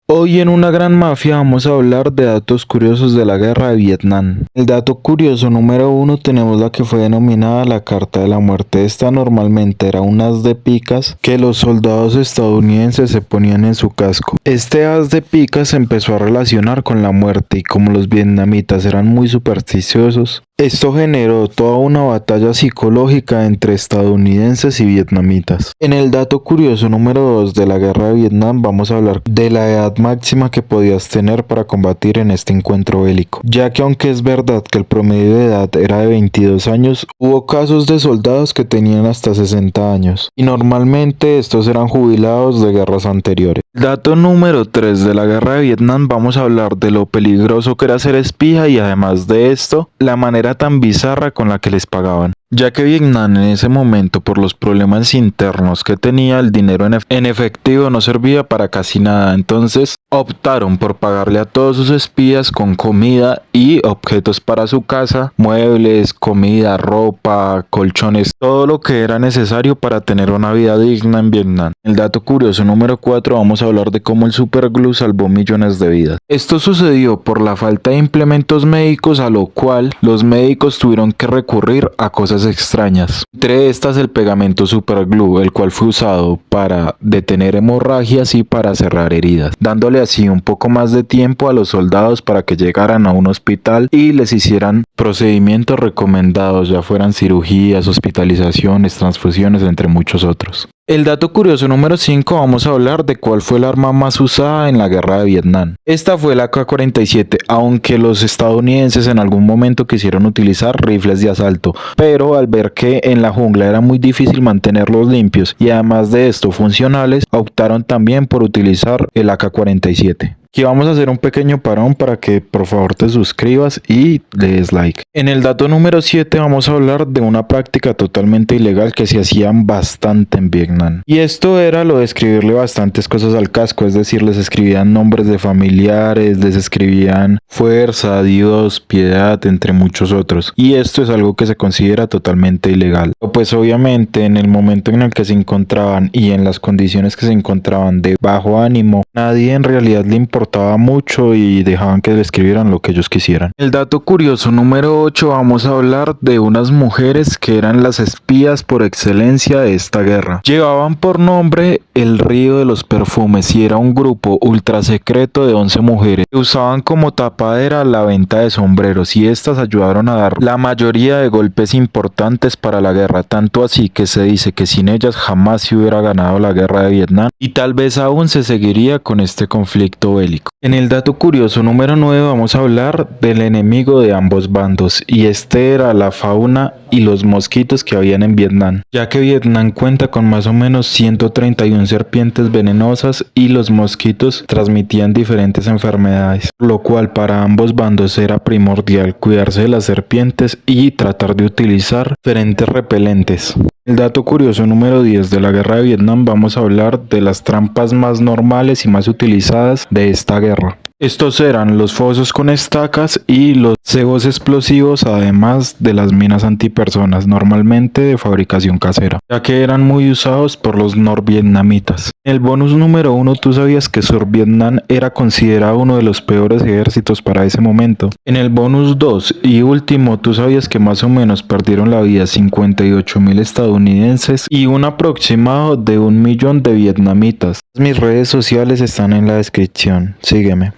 Hoy en Una Gran Mafia vamos a hablar de datos curiosos de la guerra de Vietnam. El dato curioso número uno tenemos la que fue denominada la Carta de la Muerte. Esta normalmente era un haz de picas que los soldados estadounidenses se ponían en su casco. Este haz de picas se empezó a relacionar con la muerte y como los vietnamitas eran muy supersticiosos, esto generó toda una batalla psicológica entre estadounidenses y vietnamitas. En el dato curioso número 2 de la guerra de Vietnam vamos a hablar de la edad máxima que podías tener para combatir en este encuentro bélico, ya que aunque es verdad que el promedio de edad era de 22 años, hubo casos de soldados que tenían hasta 60 años, y normalmente estos eran jubilados de guerras anteriores. Dato número 3 de la guerra de Vietnam vamos a hablar de lo peligroso que era ser espía y además de esto, la manera tan bizarra con la que les pagaban, ya que Vietnam en ese momento por los problemas internos que tenía el dinero en efectivo no servía para casi nada, entonces optaron por pagarle a todos sus espías con comida y objetos para su casa, muebles, comida, ropa, colchones, todo lo que era necesario para tener una vida digna en Vietnam. El dato curioso número 4 vamos a hablar de cómo el superglue salvó millones de vidas. Esto sucedió por la falta de implementos médicos, a lo cual los médicos tuvieron que recurrir a cosas extrañas. Entre estas el pegamento superglue, el cual fue usado para detener hemorragias y para cerrar heridas, dándole así un poco más de tiempo a los soldados para que llegaran a un hospital y les hicieran procedimientos recomendados, ya fueran cirugías, hospitalizaciones, transfusiones, entre muchos otros. El dato curioso número 5 vamos a hablar de cuál fue el arma más usada en la guerra de Vietnam. Esta fue la AK-47, aunque los estadounidenses en algún momento quisieron utilizar rifles de asalto, pero al ver que en la jungla era muy difícil mantenerlos limpios y además de esto funcionales, optaron también por utilizar el AK-47. Aquí vamos a hacer un pequeño parón para que por favor te suscribas y le des like. En el dato número 7 vamos a hablar de una práctica totalmente ilegal que se hacían bastante en Vietnam. Y esto era lo de escribirle bastantes cosas al casco, es decir, les escribían nombres de familiares, les escribían fuerza, Dios, piedad, entre muchos otros. Y esto es algo que se considera totalmente ilegal. Pues obviamente en el momento en el que se encontraban y en las condiciones que se encontraban de bajo ánimo, nadie en realidad le importaba mucho y dejaban que le escribieran lo que ellos quisieran. El dato curioso número 8 vamos a hablar de unas mujeres que eran las espías por excelencia de esta guerra. Llevaban por nombre el Río de los Perfumes y era un grupo ultra secreto de 11 mujeres que usaban como tapadera la venta de sombreros y estas ayudaron a dar la mayoría de golpes importantes para la guerra, tanto así que se dice que sin ellas jamás se hubiera ganado la guerra de Vietnam y tal vez aún se seguiría con este conflicto bélico. En el dato curioso número 9 vamos a hablar del enemigo de ambos bandos y este era la fauna y los mosquitos que habían en Vietnam, ya que Vietnam cuenta con más o menos 131 serpientes venenosas y los mosquitos transmitían diferentes enfermedades, lo cual para ambos bandos era primordial cuidarse de las serpientes y tratar de utilizar diferentes repelentes. El dato curioso número 10 de la guerra de Vietnam vamos a hablar de las trampas más normales y más utilizadas de esta guerra. Estos eran los fosos con estacas y los cebos explosivos, además de las minas antipersonas, normalmente de fabricación casera, ya que eran muy usados por los norvietnamitas. En el bonus número 1, ¿tú sabías que Survietnam era considerado uno de los peores ejércitos para ese momento? En el bonus 2 y último, ¿tú sabías que más o menos perdieron la vida 58.000 estadounidenses y un aproximado de 1 millón de vietnamitas? Mis redes sociales están en la descripción, sígueme.